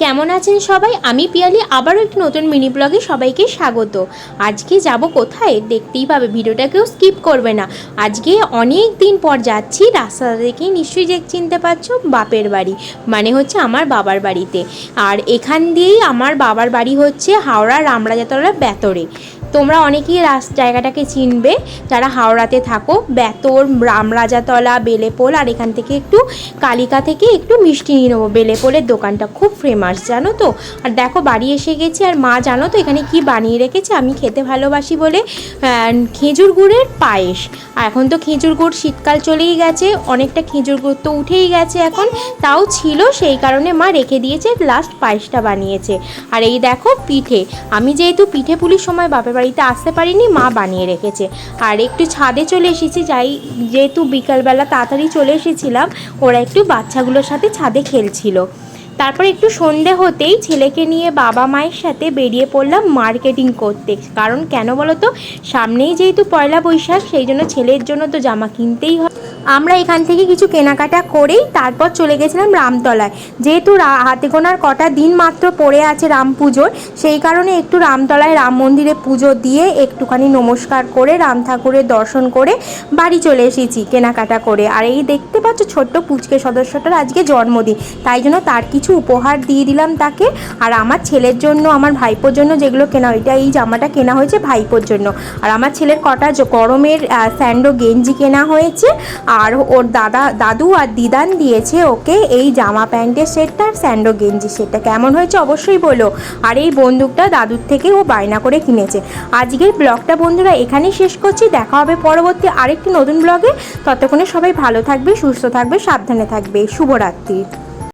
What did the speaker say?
কেমন আছেন সবাই? আমি পিয়ালি আবারও একটি নতুন মিনি ব্লগে সবাইকে স্বাগত। আজকে যাব কোথায় দেখতেই পাবে, ভিডিওটাকেও স্কিপ করবে না। আজকে অনেক দিন পর যাচ্ছি, রাস্তা দেখেই নিশ্চয়ই যে চিনতে পারছো, বাপের বাড়ি, মানে হচ্ছে আমার বাবার বাড়িতে। আর এখান দিয়েই আমার বাবার বাড়ি হচ্ছে হাওড়া রামরাজাতলার বেতরে। তোমরা অনেকেই জায়গাটাকে চিনবে যারা হাওড়াতে থাকো। বেতর, রামরাজাতলা, বেলেপোল, আর এখান থেকে একটু কালিকা থেকে একটু মিষ্টি নিয়ে নেবো। বেলেপোলের দোকানটা খুব ফেমাস, জানো তো। আর দেখো বাড়ি এসে গেছি, আর মা জানো তো এখানে কি বানিয়ে রেখেছে, আমি খেতে ভালোবাসি বলে খেজুর গুড়ের পায়েস। আর এখন তো খেজুর গুড় শীতকাল চলেই গেছে, অনেকটা খেজুর গুড় তো উঠেই গেছে এখন, তাও ছিল, সেই কারণে মা রেখে দিয়েছে, লাস্ট পায়েসটা বানিয়েছে। আর এই দেখো পিঠে, আমি যেহেতু পিঠে পুলির সময় বাপের বাড়িতে আসতে পারিনি, মা বানিয়ে রেখেছে। আর একটু ছাদে চলে এসেছি, যেহেতু বিকালবেলা তাড়াতাড়ি চলে এসেছিলাম, ওরা একটু বাচ্চাগুলোর সাথে ছাদে খেলছিল। তারপর একটু সন্ধে হতেই ছেলেকে নিয়ে বাবা মায়ের সাথে বেরিয়ে পড়লাম মার্কেটিং করতে। কারণ কেন বলো তো, সামনেই যেহেতু পয়লা বৈশাখ, সেই জন্য ছেলের জন্য তো জামা কিনতেই হয়। আমরা এখান থেকে কিছু কেনাকাটা করেই তারপর চলে গেছিলাম রামতলায়। যেহেতু হাতে গোনার কটা দিন মাত্র পড়ে আছে রাম পুজোর, সেই কারণে একটু রামতলায় রাম মন্দিরে পুজো দিয়ে একটুখানি নমস্কার করে রাম ঠাকুরের দর্শন করে বাড়ি চলে এসেছি কেনাকাটা করে। আর এই দেখতে পাচ্ছ ছোট্ট পুচকে সদস্যটার আজকে জন্মদিন, তাই জন্য তার কিছু উপহার দিয়ে দিলাম তাকে। আর আমার ছেলের জন্য, আমার ভাইপোর জন্য যেগুলো কেনা, এই জামাটা কেনা হয়েছে ভাইপোর জন্য। আর আমার ছেলের কটা গরমের স্যান্ডো গেঞ্জি কেনা হয়েছে। আর ওর দাদু আর দিদান দিয়েছে ওকে এই জামা প্যান্টের সেটটা আর স্যান্ডো গেঞ্জি সেটটা। কেমন হয়েছে অবশ্যই বলো। আর এই বন্দুকটা দাদুর থেকে ও বায়না করে কিনেছে। আজকের ব্লগটা বন্ধুরা এখানেই শেষ করছি, দেখা হবে পরবর্তী আরেকটি নতুন ব্লগে। ততক্ষণে সবাই ভালো থাকবে, সুস্থ থাকবে, সাবধানে থাকবে। শুভরাত্রি।